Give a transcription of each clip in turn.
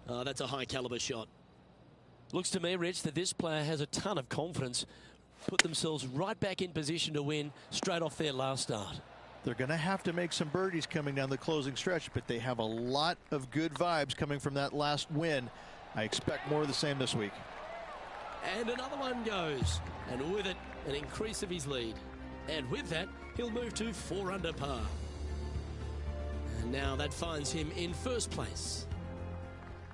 Oh, that's a high caliber shot. Looks to me, Rich, that this player has a ton of confidence. Put themselves right back in position to win straight off their last start. They're going to have to make some birdies coming down the closing stretch, but they have a lot of good vibes coming from that last win. I expect more of the same this week. And another one goes. And with it, an increase of his lead. And with that, he'll move to 4 under par. And now that finds him in first place.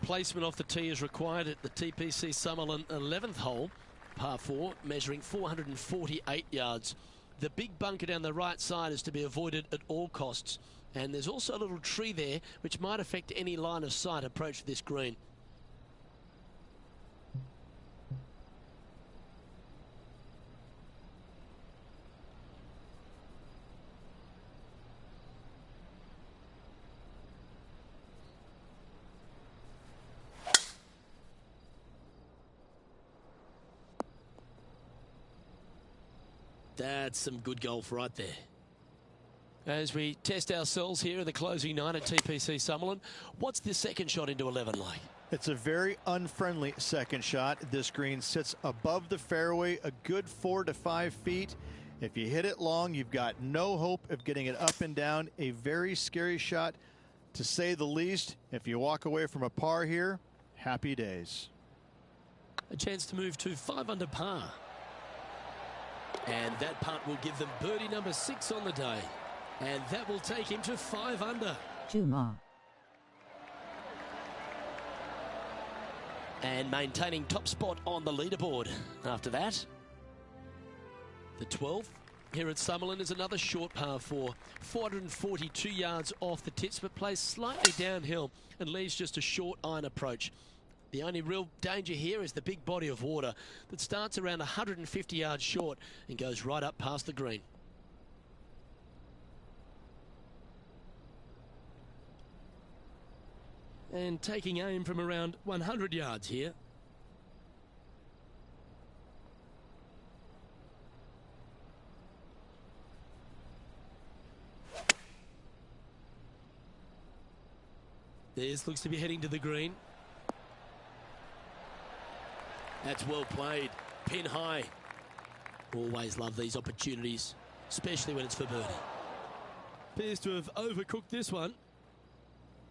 Placement off the tee is required at the TPC Summerlin 11th hole. Par 4, measuring 448 yards. The big bunker down the right side is to be avoided at all costs. And there's also a little tree there which might affect any line of sight approach to this green. That's some good golf right there. As we test ourselves here in the closing 9 at TPC Summerlin, what's the second shot into 11 like? It's a very unfriendly second shot. This green sits above the fairway a good 4 to 5 feet. If you hit it long, you've got no hope of getting it up and down. A very scary shot, to say the least. If you walk away from a par here, happy days. A chance to move to 5 under par. And that putt will give them birdie number 6 on the day. And that will take him to 5 under. Juma. And maintaining top spot on the leaderboard. After that, the 12th here at Summerlin is another short par 4. 442 yards off the tips, but plays slightly downhill and leaves just a short iron approach. The only real danger here is the big body of water that starts around 150 yards short and goes right up past the green. And taking aim from around 100 yards here. This looks to be heading to the green. That's well played. Pin high. Always love these opportunities, especially when it's for birdie. Appears to have overcooked this one.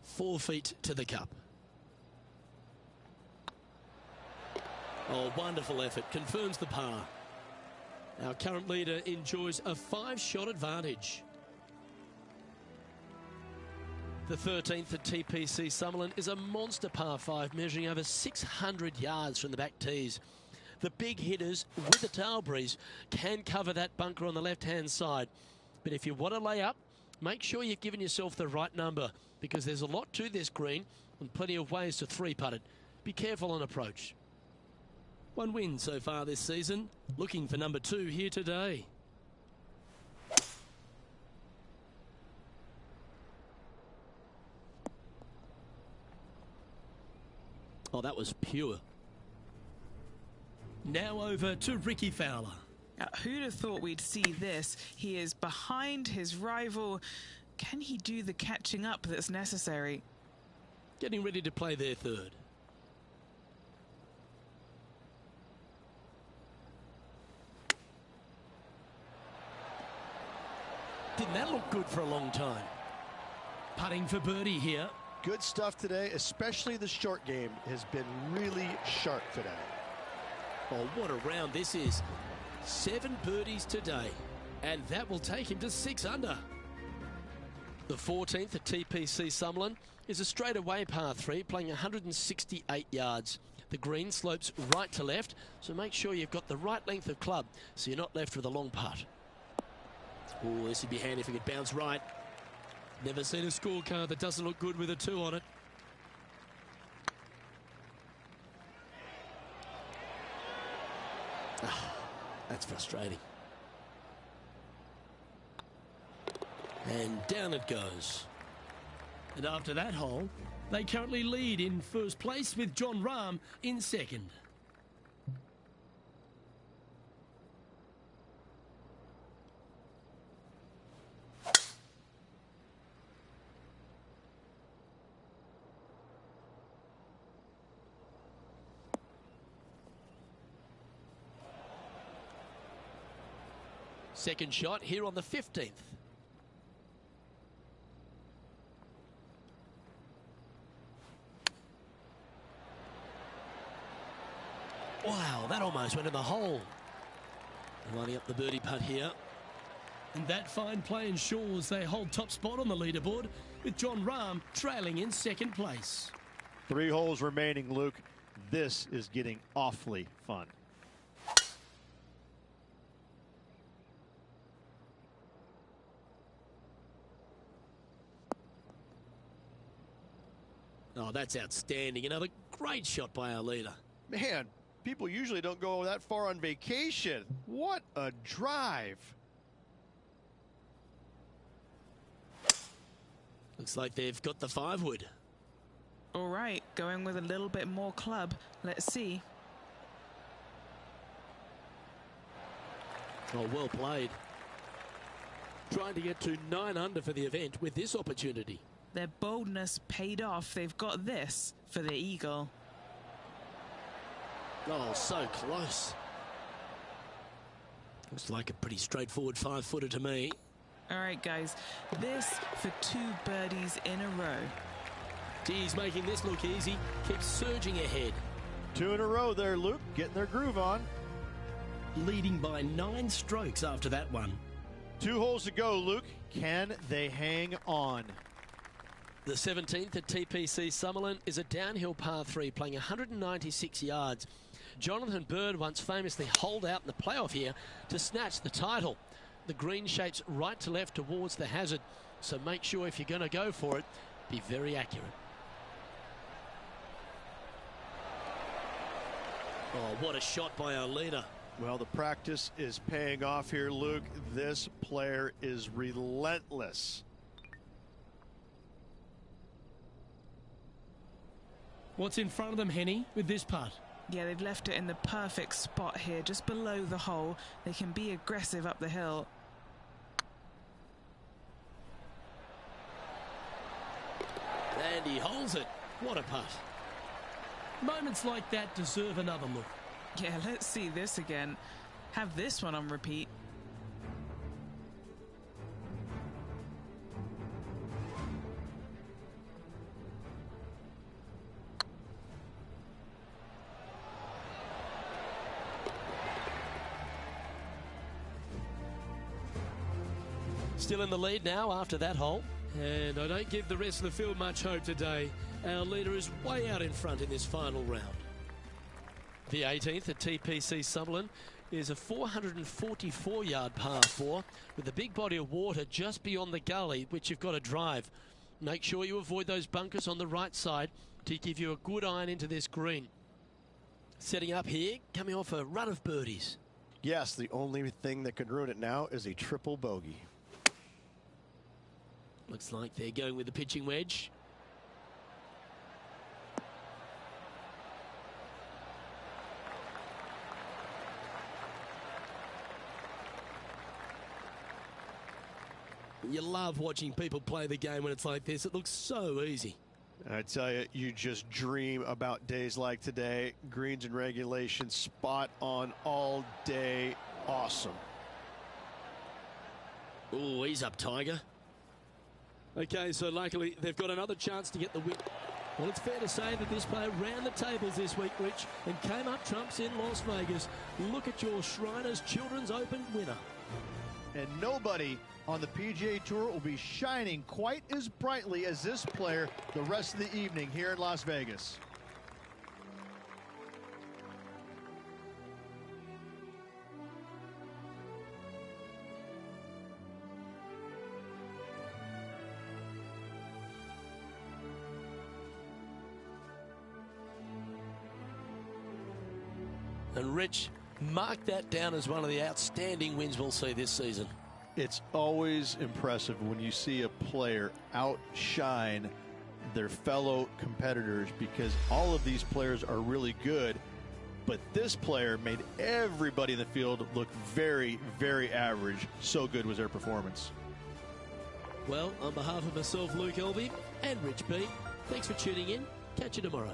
4 feet to the cup. Oh, wonderful effort. Confirms the par. Our current leader enjoys a 5-shot advantage. The 13th at TPC Summerlin is a monster par 5 measuring over 600 yards from the back tees. The big hitters with the tail breeze can cover that bunker on the left-hand side. But if you want to lay up, make sure you've given yourself the right number, because there's a lot to this green and plenty of ways to 3-putt it. Be careful on approach. 1 win so far this season. Looking for number 2 here today. Oh, that was pure. Now over to Rickie Fowler. Who'd have thought we'd see this? He is behind his rival. Can he do the catching up that's necessary? Getting ready to play their 3rd. Didn't that look good for a long time? Putting for birdie here. Good stuff today, especially the short game has been really sharp today. Oh, what a round this is. 7 birdies today, and that will take him to 6 under. The 14th at TPC Summerlin is a straightaway par 3, playing 168 yards. The green slopes right to left, so make sure you've got the right length of club so you're not left with a long putt. Oh, this would be handy if it could bounce right. Never seen a scorecard that doesn't look good with a 2 on it. That's frustrating. And down it goes. And after that hole, they currently lead in first place with Jon Rahm in 2nd. Second shot here on the 15th. Wow, that almost went in the hole. Lining up the birdie putt here. And that fine play ensures they hold top spot on the leaderboard, with Jon Rahm trailing in second place. 3 holes remaining, Luke. This is getting awfully fun. Oh, that's outstanding. Another great shot by our leader. Man, people usually don't go that far on vacation. What a drive. Looks like they've got the 5-wood. All right, going with a little bit more club. Let's see. Oh, well played. Trying to get to 9 under for the event with this opportunity. Their boldness paid off. They've got this for the eagle. Oh, so close. Looks like a pretty straightforward 5-footer to me. All right, guys, this for 2 birdies in a row. Geez, making this look easy. Keeps surging ahead. 2 in a row there, Luke, getting their groove on. Leading by 9 strokes after that one. 2 holes to go, Luke. Can they hang on? The 17th at TPC Summerlin is a downhill par 3 playing 196 yards. Jonathan Bird once famously holed out in the playoff here to snatch the title. The green shapes right to left towards the hazard, so make sure if you're going to go for it, be very accurate. Oh, what a shot by our leader. Well, the practice is paying off here, Luke. This player is relentless. What's in front of them, Henny, with this putt? Yeah, they've left it in the perfect spot here, just below the hole. They can be aggressive up the hill. And he holds it. What a putt. Moments like that deserve another look. Yeah, let's see this again. Have this one on repeat. Still in the lead now after that hole. And I don't give the rest of the field much hope today. Our leader is way out in front in this final round. The 18th at TPC Summerlin is a 444-yard par 4 with a big body of water just beyond the gully, which you've got to drive. Make sure you avoid those bunkers on the right side to give you a good iron into this green. Setting up here, coming off a run of birdies. Yes, the only thing that could ruin it now is a triple bogey. Looks like they're going with the pitching wedge. You love watching people play the game when it's like this. It looks so easy. I tell you, you just dream about days like today. Greens and regulation, spot on all day. Awesome. Oh, he's up, Tiger. Okay, so luckily they've got another chance to get the win. Well, it's fair to say that this player ran the tables this week, Rich, and came up trumps in Las Vegas. Look at your Shriners Children's Open winner. And nobody on the PGA Tour will be shining quite as brightly as this player the rest of the evening here in Las Vegas. And Rich, mark that down as one of the outstanding wins we'll see this season. It's always impressive when you see a player outshine their fellow competitors, because all of these players are really good, but this player made everybody in the field look very, very average. So good was their performance. Well, on behalf of myself, Luke Elvey, and Rich B, thanks for tuning in. Catch you tomorrow.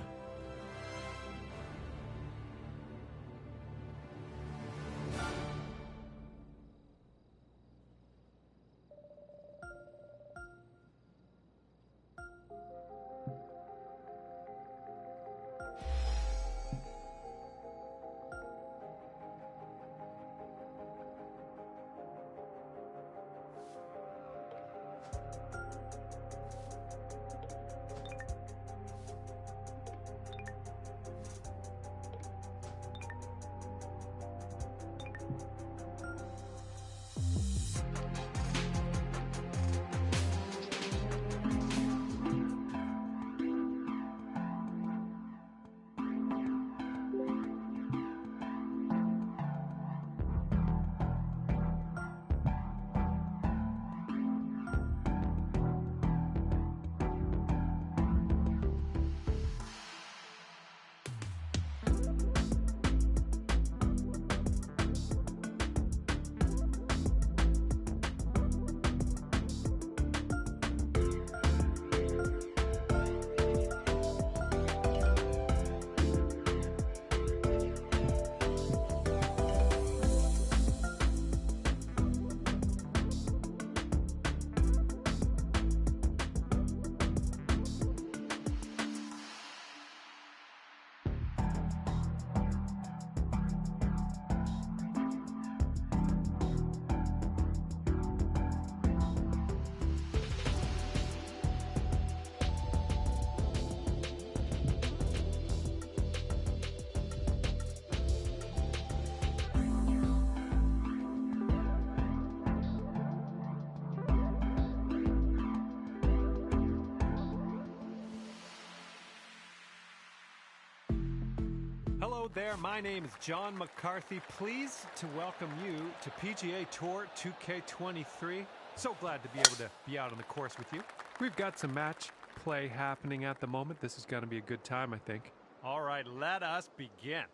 Hello there, my name is John McCarthy. Pleased to welcome you to PGA Tour 2K23. So glad to be able to be out on the course with you. We've got some match play happening at the moment. This is going to be a good time, I think. All right, let us begin.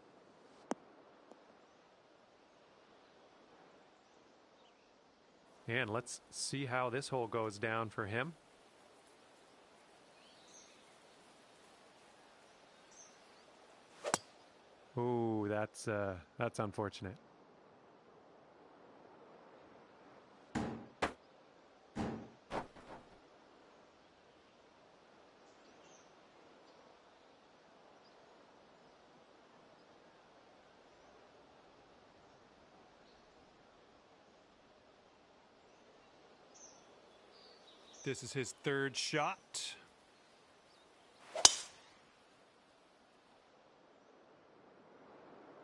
And let's see how this hole goes down for him. Ooh, that's unfortunate. This is his third shot.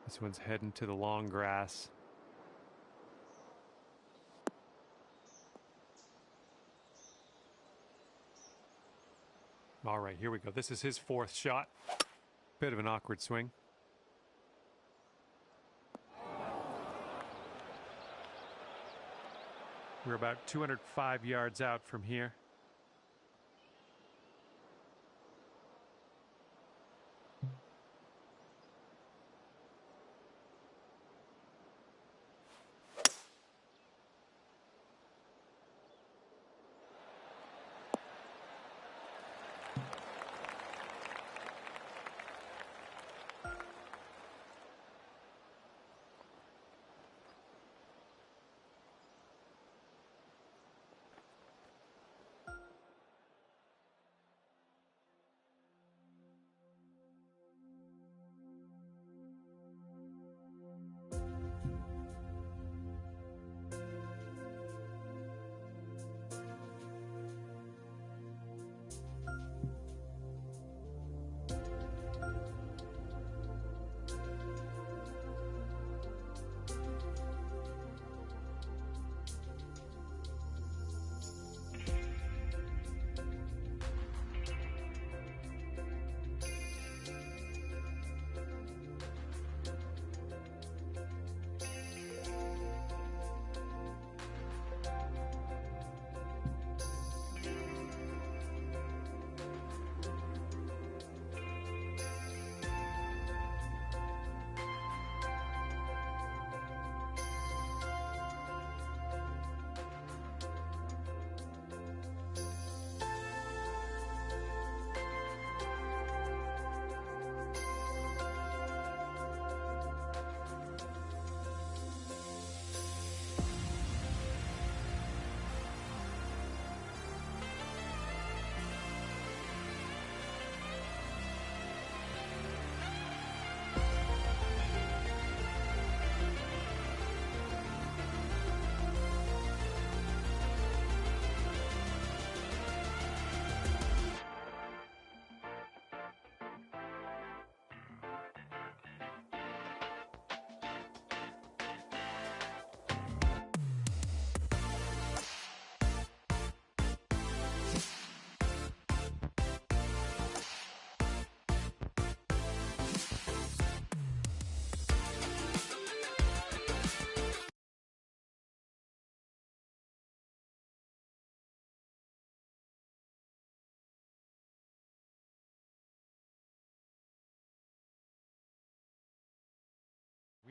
This one's heading to the long grass. All right, here we go. This is his fourth shot. Bit of an awkward swing. We're about 205 yards out from here.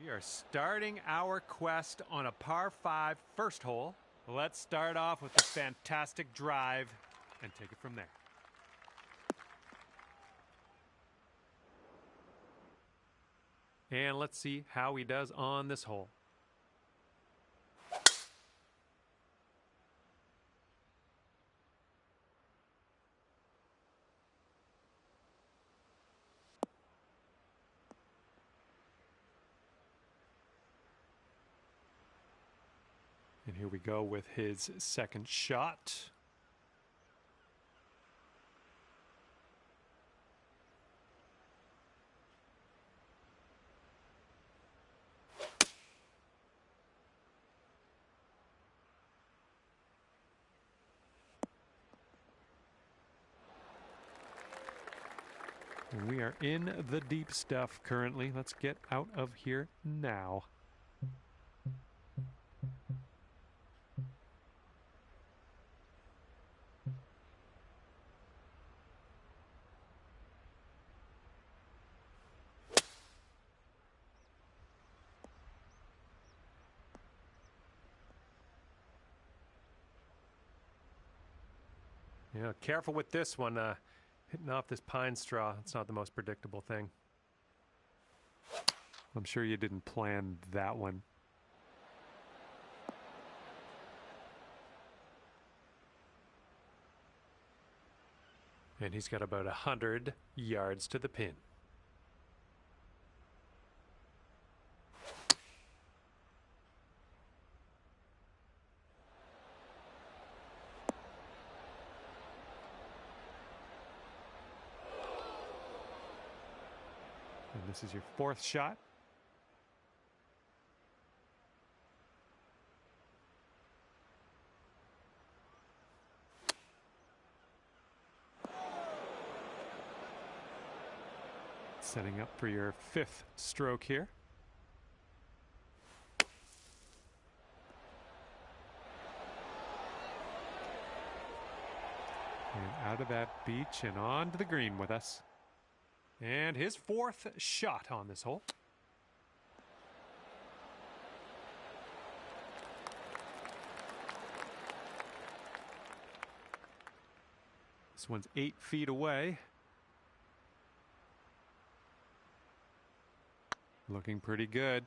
We are starting our quest on a par 5 first hole. Let's start off with a fantastic drive and take it from there. And let's see how he does on this hole. And here we go with his second shot. And we are in the deep stuff currently. Let's get out of here now. Yeah, careful with this one. Hitting off this pine straw, it's not the most predictable thing. I'm sure you didn't plan that one. And he's got about 100 yards to the pin. And this is your fourth shot. Setting up for your fifth stroke here. And out of that beach and onto the green with us. And his fourth shot on this hole. This one's 8 feet away. Looking pretty good.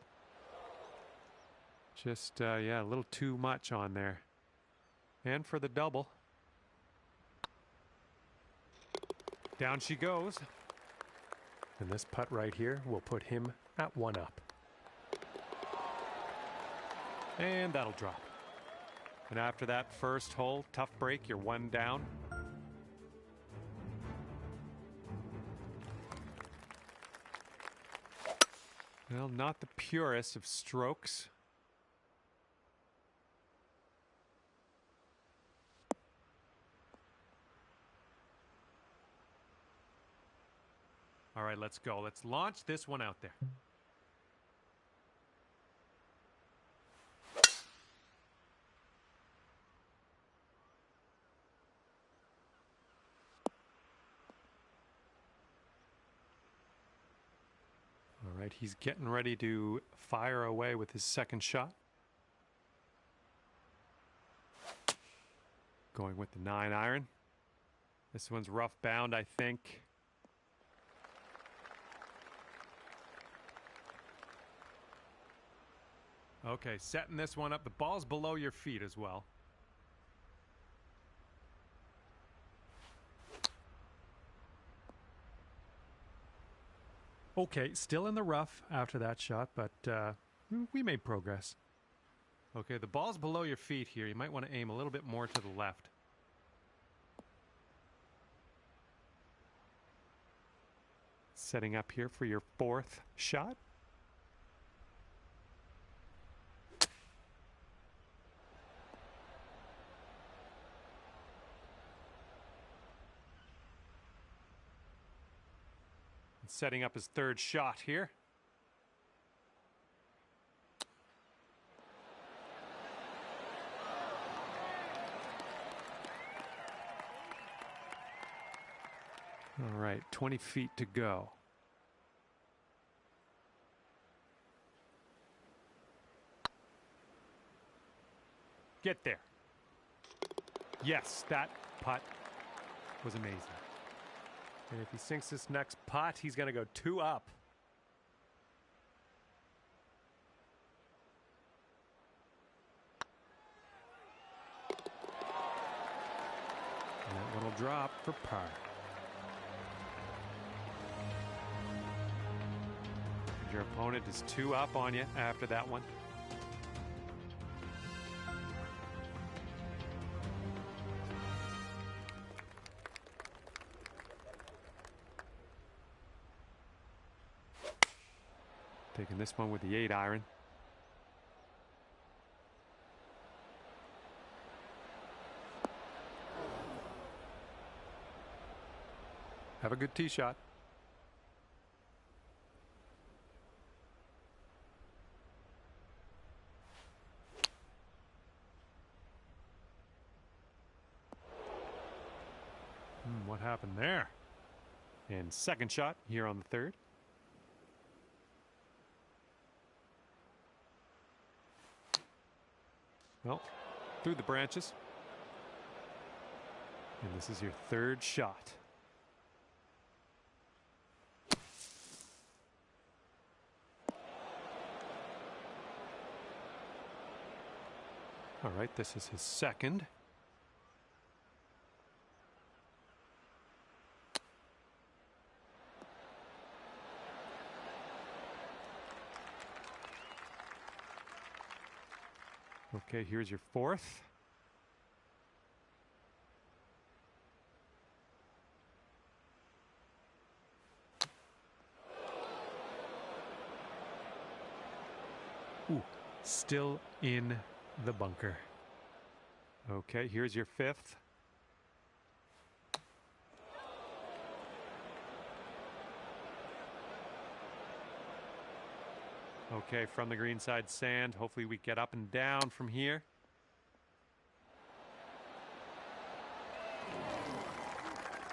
Just, yeah, a little too much on there. And for the double. Down she goes. And this putt right here will put him at 1 up. And that'll drop. And after that first hole, tough break, you're 1 down. Well, not the purest of strokes. All right, let's go. Let's launch this one out there. All right, he's getting ready to fire away with his second shot. Going with the 9-iron. This one's rough bound, I think. Okay, setting this one up. The ball's below your feet as well. Okay, still in the rough after that shot, but we made progress. Okay, the ball's below your feet here. You might want to aim a little bit more to the left. Setting up here for your fourth shot. Setting up his third shot here. All right, 20 feet to go. Get there. Yes, that putt was amazing. And if he sinks this next putt, he's going to go 2 up. And that one will drop for par. Your opponent is 2 up on you after that one. Taking this one with the 8-iron. Have a good tee shot. What happened there? And second shot here on the third. Well, through the branches. And this is your third shot. All right, this is his second. Okay, here's your fourth. Ooh, still in the bunker. Okay, here's your fifth. Okay, from the green side sand. Hopefully we get up and down from here.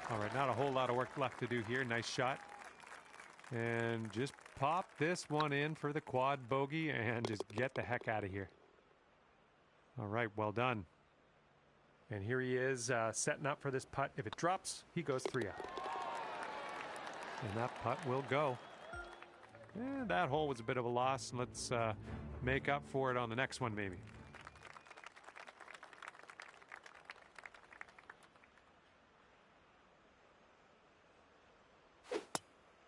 All right, not a whole lot of work left to do here. Nice shot. And just pop this one in for the quad bogey and just get the heck out of here. All right, well done. And here he is setting up for this putt. If it drops, he goes 3 up. And that putt will go. And that hole was a bit of a loss. Let's make up for it on the next one, maybe.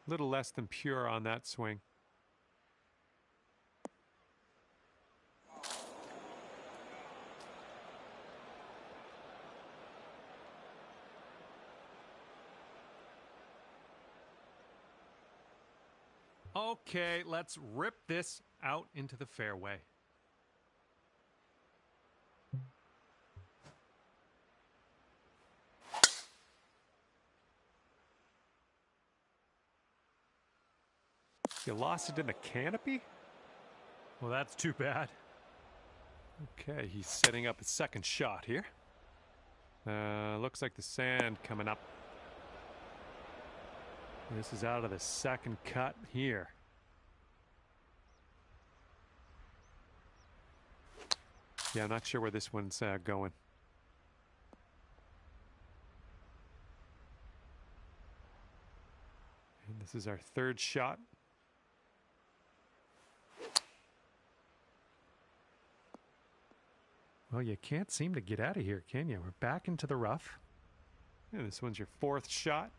Little less than pure on that swing. Okay, let's rip this out into the fairway. You lost it in the canopy? Well, that's too bad. Okay, he's setting up his second shot here. Looks like the sand coming up. This is out of the second cut here. Yeah, I'm not sure where this one's going. And this is our third shot. Well, you can't seem to get out of here, can you? We're back into the rough. Yeah, this one's your fourth shot.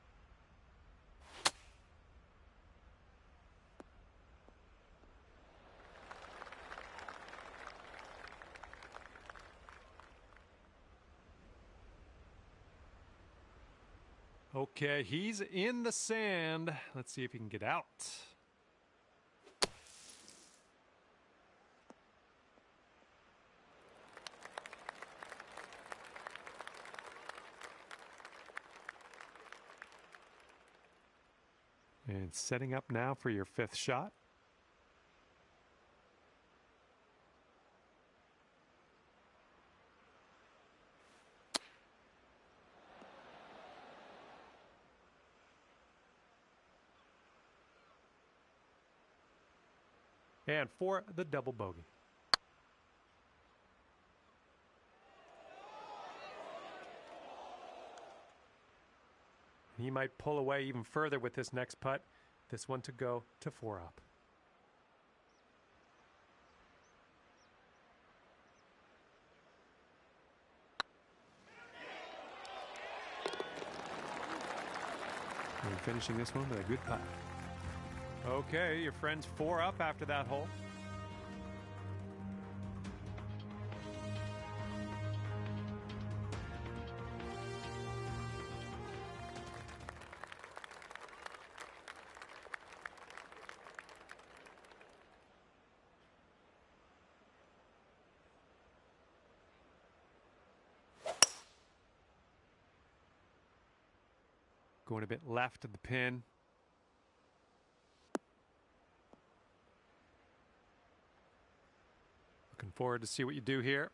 Okay, he's in the sand. Let's see if he can get out. And setting up now for your fifth shot. And for the double bogey. He might pull away even further with this next putt. This one to go to 4 up. And finishing this one with a good putt. Okay, your friend's 4 up after that hole. Going a bit left of the pin. Looking forward to see what you do here.